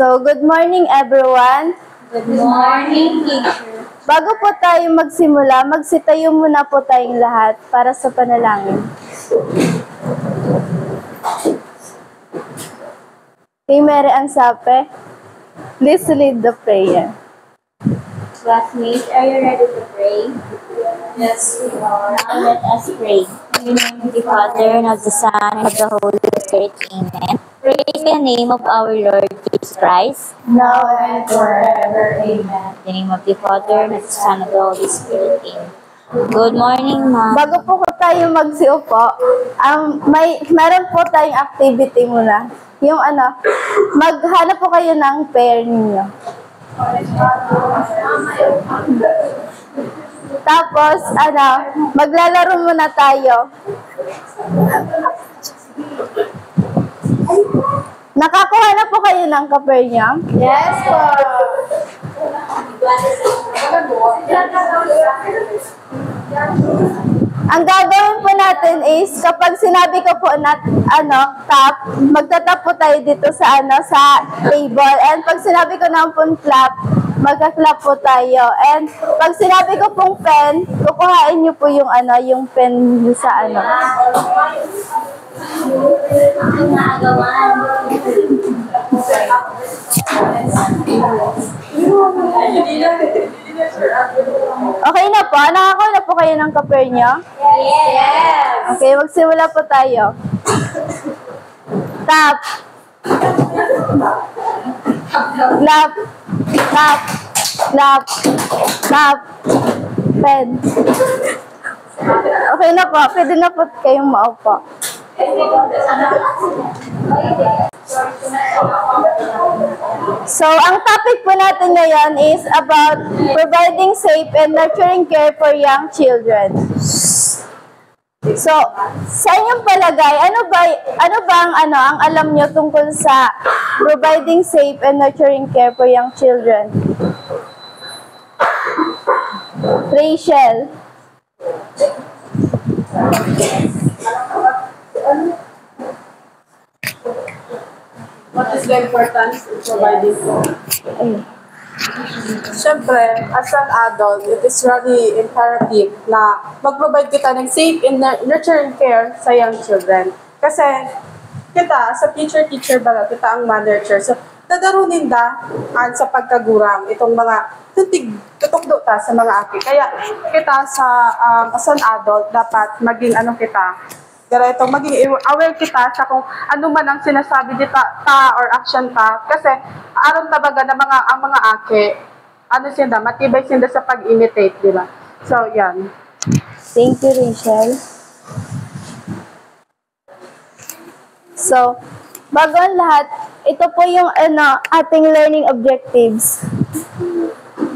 Good morning everyone. Good morning, teacher. Bago po tayo magsimula, magsitayo muna po tayong lahat para sa panalangin. Kay Mary Ansape, please lead the prayer. Classmates, are you ready to pray? Yes, we are. Now let us pray. In the name of the Father, and of the Son, and of the Holy Spirit. Amen. Praise the name of our Lord Jesus Christ, Now and forever. Amen. In the name of the Father, and of the Son, and of the Holy Spirit. Amen. Good morning, ma'am. bago po tayo magsiupo, meron po tayong activity muna. Yung maghanap po kayo ng pair ninyo. Tapos, maglalaro muna tayo. Nakakuha na po kayo ng ka-pair niyo? Yes, po. Ang gagawin po natin is, kapag sinabi ko po na, tap, magtatap po tayo dito sa, sa table. And pag sinabi ko na po clap, magka-clap po tayo. And pag sinabi ko pong pen, kukuhain niyo po yung, yung pen niyo sa, Okay na po? Nakakuha na po kayo ng ka-pair niyo? Yes! Okay, magsimula po tayo. Tap. Clap. Clap. Clap. Clap. Pen. Okay na po. Pwede na po kayong maupo. So, ang topic po natin ngayon is about providing safe and nurturing care for young children. So, sa inyong palagay, ano ba ang alam nyo tungkol sa providing safe and nurturing care for young children? Rachel. What is the importance of providing care? Siyempre, as an adult, it is really imperative na mag-provide kita ng safe and nurturing care sa young children. Kasi kita, sa teacher ba, kita ang ma-nurture. So, dadarunin sa pagkagurang itong mga tutugdo ta sa mga aki. Kaya kita as an adult, dapat maging maging aware kita sa kung ano man ang sinasabi dita or action ta. Kasi aron tabaga na ang mga ake, matibay sila sa pag-imitate, di ba? So, yan. Thank you, Rachel. So, bago ang lahat, ito po yung ating learning objectives.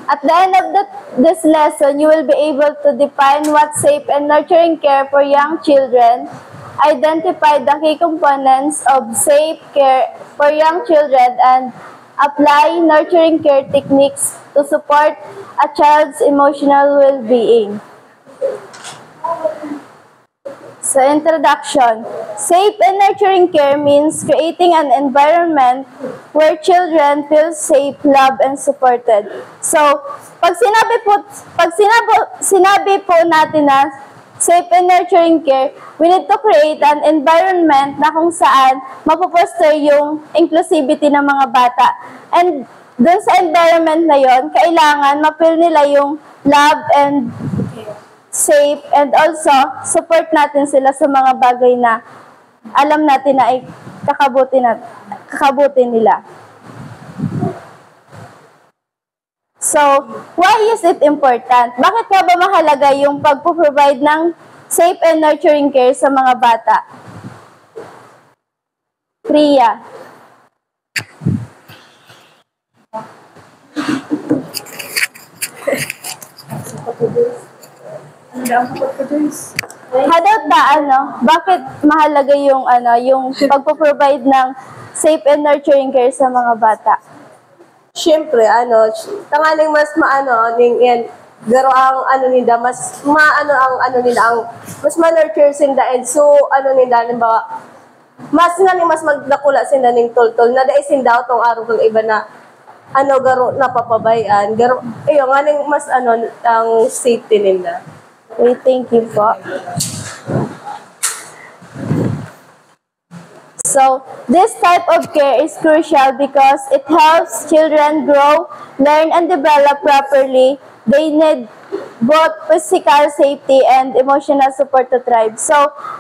At the end of this lesson, you will be able to define what safe and nurturing care for young children, identify the key components of safe care for young children, and apply nurturing care techniques to support a child's emotional well-being. So, introduction. Safe and nurturing care means creating an environment where children feel safe, loved, and supported. So, pag sinabi po natin na safe and nurturing care, we need to create an environment na kung saan mapuposter yung inclusivity ng mga bata. And dun sa environment na yon, kailangan ma-feel nila yung love and safe, and also support natin sila sa mga bagay na alam natin na ay kakabuti nila. So, why is it important? Bakit nga ba mahalaga yung pagpo-provide ng safe and nurturing care sa mga bata? Priya. Bakit mahalaga yung pagpo-provide ng safe and nurturing care sa mga bata? Siyempre, tangaling mas yan, garo ang nila, mas nila, mas ma-nurture sinda, and so, nila, halimbawa, mas nga ni mas magdakula sila ning tultol na dai sindaw tong araw kang iba na garo napapabayan garo ayo nga ning mas ang safety nila. Okay, thank you po. So, this type of care is crucial because it helps children grow, learn, and develop properly. They need both physical safety and emotional support to thrive. So,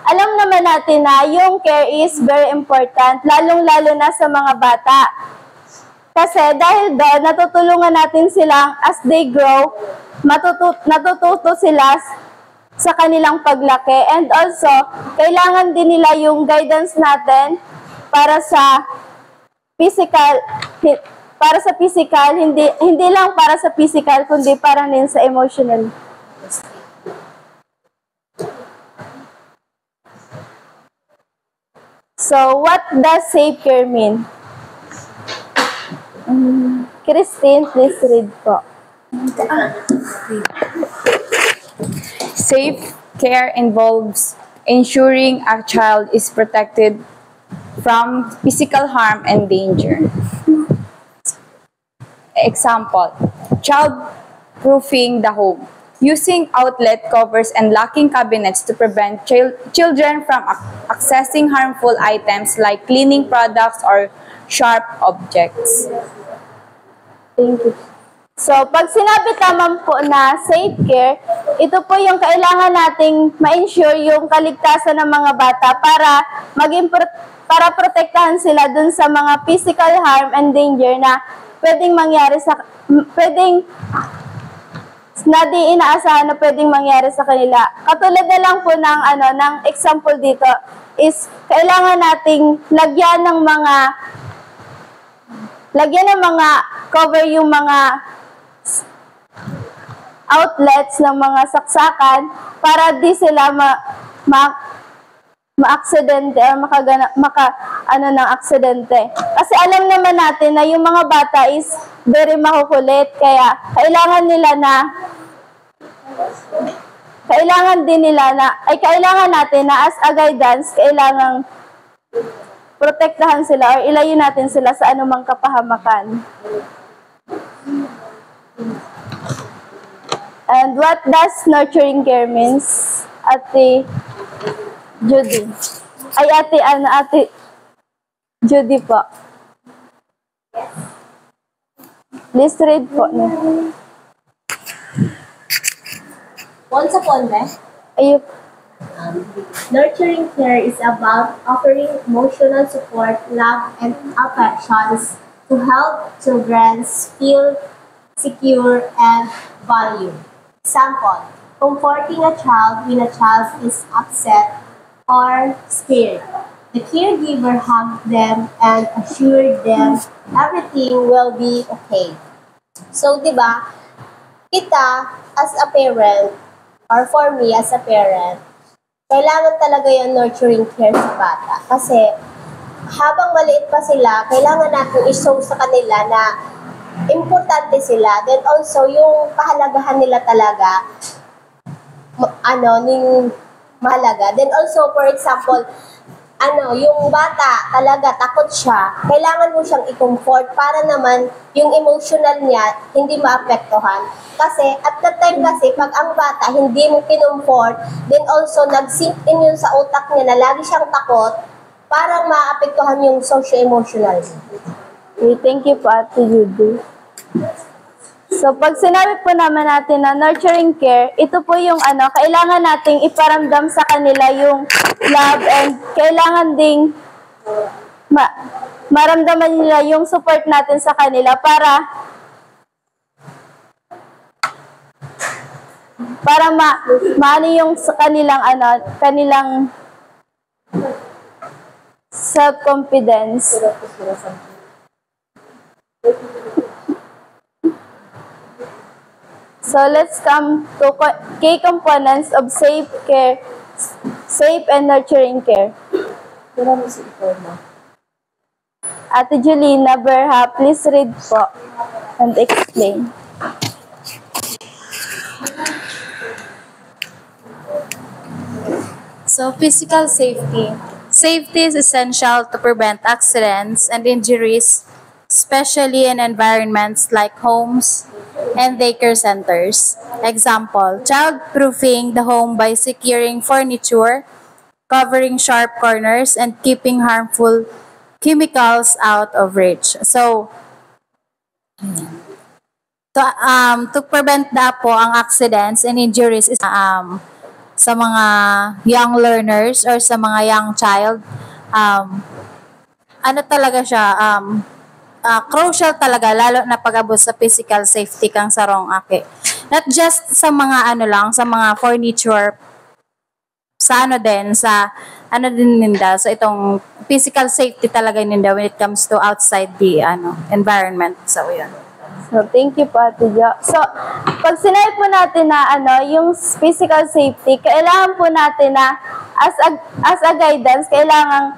alam naman natin na yung care is very important, lalong-lalo na sa mga bata. Kasi dahil doon, natutulungan natin sila as they grow, natututo sila sa kanilang paglaki. And also, kailangan din nila yung guidance natin para sa physical, hindi lang para sa physical, kundi para din sa emotional. So, what does safe care mean? Christine, please read po. Safe care involves ensuring a child is protected from physical harm and danger. Example, child-proofing the home, using outlet covers and locking cabinets to prevent children from accessing harmful items like cleaning products or sharp objects. Thank you. So, pag sinabi naman po na safe care, ito po yung kailangan nating ma-ensure yung kaligtasan ng mga bata para protektahan sila dun sa mga physical harm and danger na pwedeng na di inaasahan na pwedeng mangyari sa kanila. Katulad na lang po ng example dito is kailangan nating lagyan ng mga cover yung mga outlets ng mga saksakan para di sila ma-aksidente o ng aksidente. Kasi alam naman natin na yung mga bata is very makukulit, kaya kailangan natin na as a guidance, kailangang protektahan sila or ilayo natin sila sa anumang kapahamakan. And what does nurturing care means? Ate Judy. Ate Judy po. Please read po. Once upon a Ayun. nurturing care is about offering emotional support, love, and affections to help children feel secure and valued. Example, comforting a child when a child is upset or scared. The caregiver hugs them and assures them everything will be okay. So, di ba, kita as a parent, or for me as a parent, kailangan talaga yung nurturing care sa bata. Kasi, habang maliit pa sila, kailangan natin i-show sa kanila na importante sila. Then also, yung pahalagahan nila talaga, ning mahalaga. Then also, for example, yung bata talaga takot siya, kailangan mo siyang i-comfort para naman yung emotional niya hindi maapektuhan. Kasi at that time kasi, pag ang bata hindi mo kinomfort, then also nag-sink in yun sa utak niya na lagi siyang takot, parang maapektuhan yung socio-emotional niya. Okay, thank you po, Ate Judy. So, pag sinabi po naman natin na nurturing care, ito po yung kailangan nating iparamdam sa kanila yung love and kailangan ding maramdaman nila yung support natin sa kanila para maano yung sa kanilang self-confidence. So let's come to key components of safe and nurturing care. Ate Julina Berha, please read po and explain. So, physical safety. Safety is essential to prevent accidents and injuries, especially in environments like homes and daycare centers. Example, child-proofing the home by securing furniture, covering sharp corners, and keeping harmful chemicals out of reach. So, to prevent po ang accidents and injuries is sa mga young learners or sa mga young child, ano talaga siya, crucial talaga, lalo na pag-abot sa physical safety kang sarong aki. Not just sa mga ano lang, sa mga furniture, sa ano din, sa ano din ninda, sa itong physical safety talaga ninda when it comes to outside the environment. So, yun. So, thank you po, Ate Jo. So, pag sinabi po natin na yung physical safety, kailangan po natin na as a guidance, kailangan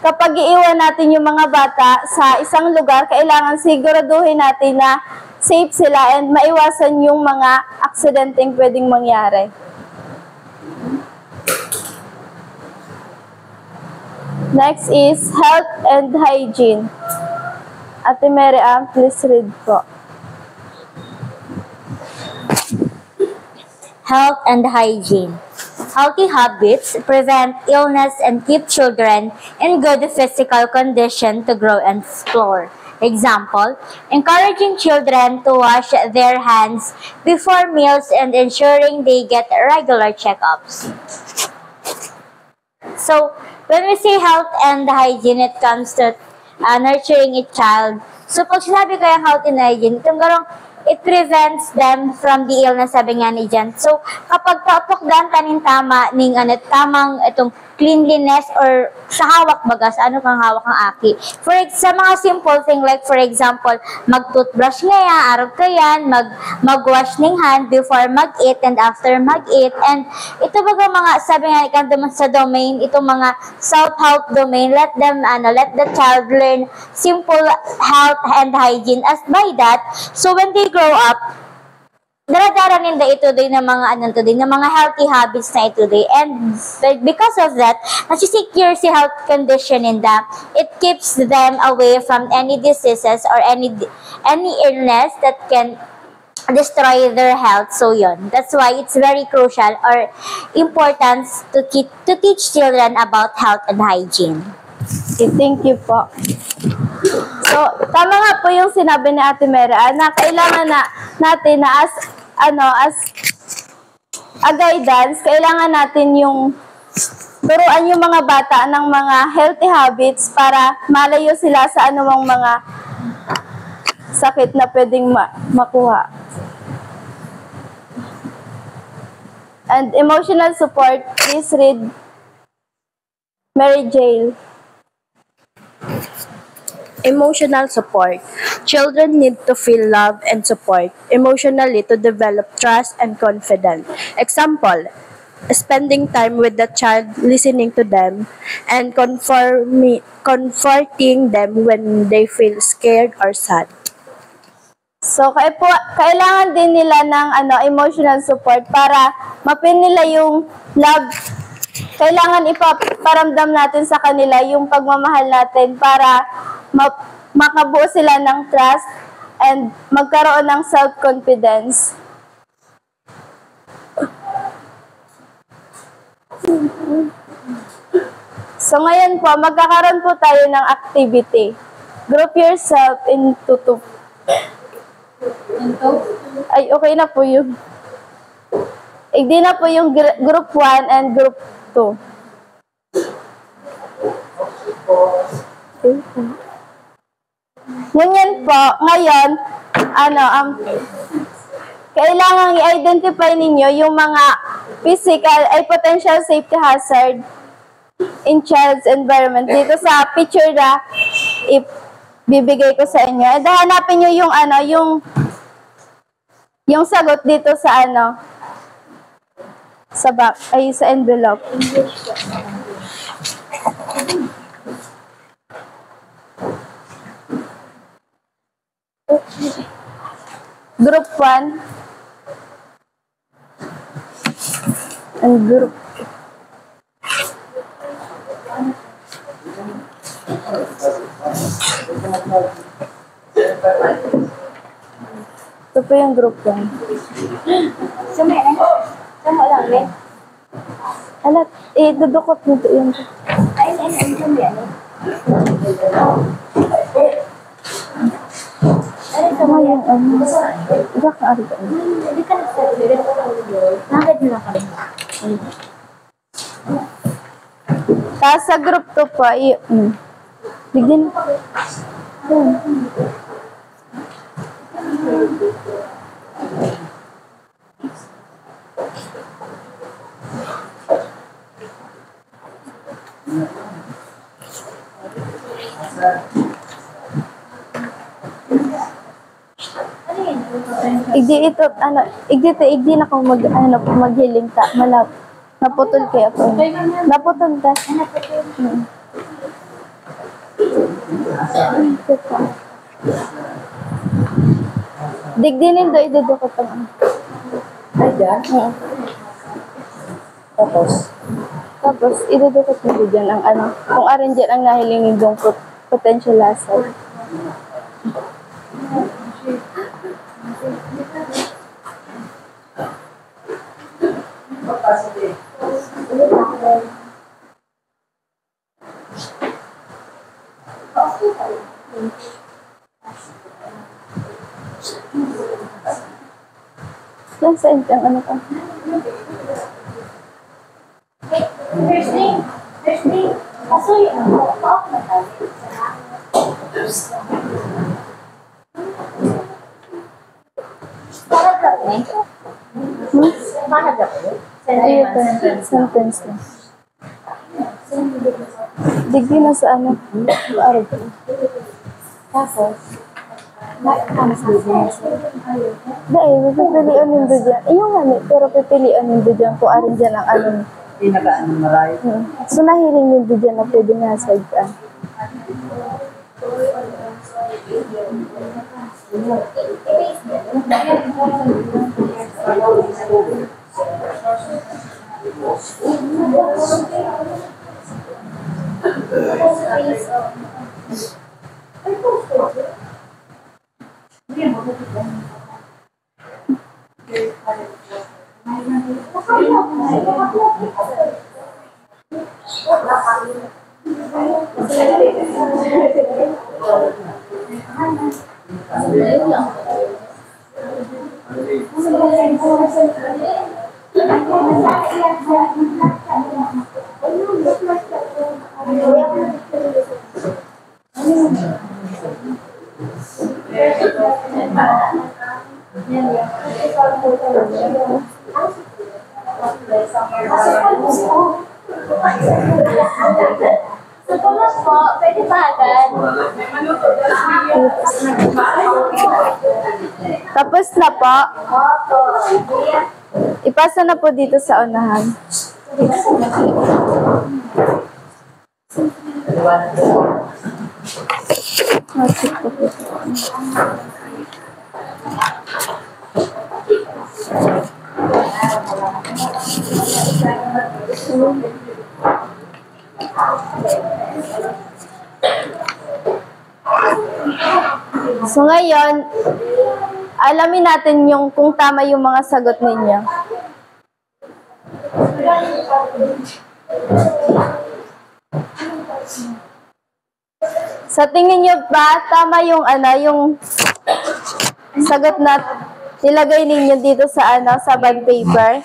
kapag iiwan natin yung mga bata sa isang lugar, kailangan siguraduhin natin na safe sila and maiwasan yung mga aksidenteng pwedeng mangyari. Next is health and hygiene. Ate Mary Ann, please read po. Health and hygiene. Healthy habits prevent illness and keep children in good physical condition to grow and explore. Example, encouraging children to wash their hands before meals and ensuring they get regular checkups. So, when we say health and hygiene, it comes to nurturing a child. So, pag sinabi ko yung health and hygiene, itong garong, it prevents them from the illness, sabi nga ni Jan. So, kapag papukdan tanin tama, tamang itong cleanliness or sa hawak baga, sa ano kang hawak ng aki. Sa mga simple thing like for example, mag-toothbrush nga araw ka yan, mag-wash ng hand before mag-eat and after mag-eat. And ito baga mga, sabi nga sa domain, itong mga self-help domain, let the child learn simple health and hygiene. As by that, so when they grow up, daradara ninda ito din ng mga healthy habits na ito din. And because of that, nasi-secure si health condition ninda. It keeps them away from any diseases or any illness that can destroy their health. So yun. That's why it's very crucial or important to teach children about health and hygiene. Okay, thank you po. So, tama nga po yung sinabi ni Ate Mera na kailangan natin na as a guidance, kailangan natin yung turuan yung mga bata ng mga healthy habits para malayo sila sa anumang mga sakit na pwedeng makuha. And emotional support, please read Mary Jail. Emotional support. Children need to feel love and support emotionally to develop trust and confidence. Example, spending time with the child, listening to them, and comforting them when they feel scared or sad. So, kailangan din nila ng emotional support para mapin nila yung love. Kailangan ipaparamdam natin sa kanila yung pagmamahal natin para makabuo sila ng trust and magkaroon ng self-confidence. So ngayon po, magkakaroon po tayo ng activity. Group yourself into two. Ay, okay na po yun. Hindi na po yung group 1 and group 2. Okay. Ngayon po, kailangan i-identify ninyo yung mga physical ay potential safety hazard in child's environment. Dito sa picture na bibigay ko sa inyo. And hanapin nyo yung sagot dito sa sa back, ay sa envelope. Group 1 and group Ito po yung group 1. Sumay na. Sumay lang, eh. Alat, dudukot nito yun. Ay, sumay na. Tama yung ano. Iba ka arito. Hindi ka nagsabi. Nakagad nila kami. Tapos sa group 2 po, bigyan. Igdi na kung maghiling ta, naputol kaya ako. Naputol ta. Digdinin do, idudukot ang Ay, dyan? Tapos, idudukot mo dyan ang kung arin dyan ang nahilingin dong potential asset. Yan sa ang ano ka? Thursday. Kasoy, pa-off na tayo. Paragraph na ito. Paragraph na ito. Sentence na. Digdi na sa ano? Araw ko. Tapos, Dahil, pipilian yung do dyan. Yung pero pipilian yung do dyan kung arin dyan ang ano. Pinaka-ano marayo. So, nahiling yung do dyan na pwede nasag ka. po, pwede ba agad? Tapos na po. Opo. Ipasa na po dito sa unahan. So ngayon, alamin natin yung kung tama yung mga sagot ninyo. Sa tingin nyo ba tama yung yung sagot na nilagay ninyo dito sa sa bond paper?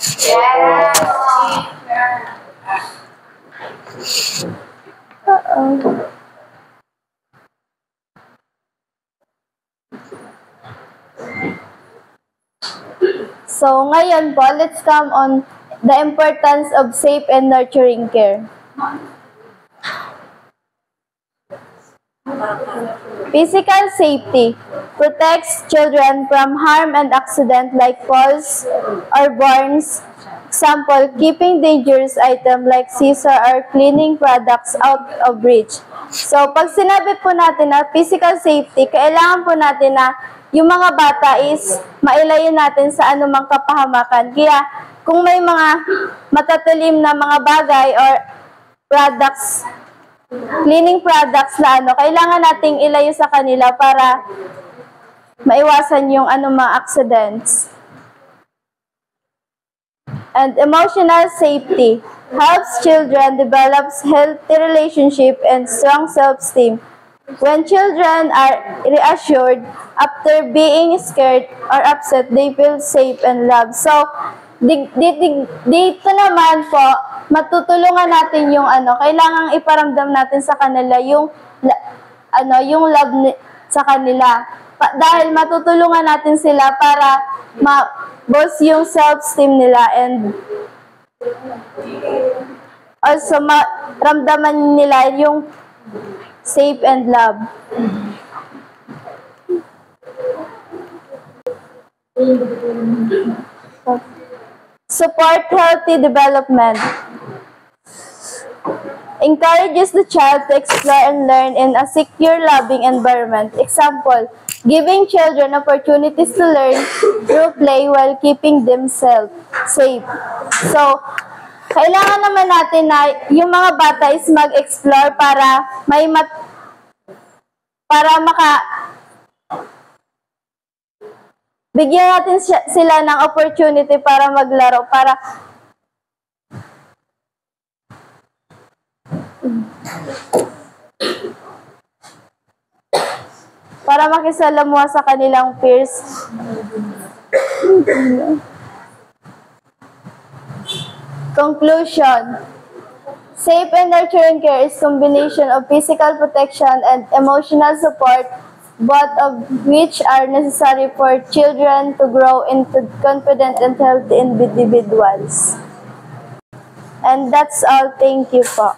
So, ngayon po, let's come on the importance of safe and nurturing care. Physical safety protects children from harm and accident like falls or burns. Example, keeping dangerous item like scissor or cleaning products out of reach. So, pag sinabi po natin na physical safety, kailangan po natin na yung mga bata is mailayo natin sa anumang kapahamakan. Kaya, kung may mga matatalim na mga bagay or products cleaning products na kailangan nating ilayo sa kanila para maiwasan yung mga accidents. And emotional safety helps children develop healthy relationship and strong self-esteem. When children are reassured after being scared or upset, they feel safe and loved. So, dito naman po, matutulungan natin yung kailangang iparamdam natin sa kanila yung yung love sa kanila. Dahil matutulungan natin sila para ma-boost yung self-esteem nila and also maramdaman nila yung safe and love. Support healthy development. Encourages the child to explore and learn in a secure, loving environment. Example, giving children opportunities to learn through play while keeping themselves safe. So, kailangan naman natin na yung mga bata is mag-explore para bigyan natin sila ng opportunity para maglaro, para makisalamuha sa kanilang peers. Conclusion. Safe and nurturing care is combination of physical protection and emotional support, both of which are necessary for children to grow into confident and healthy individuals. And that's all. Thank you po.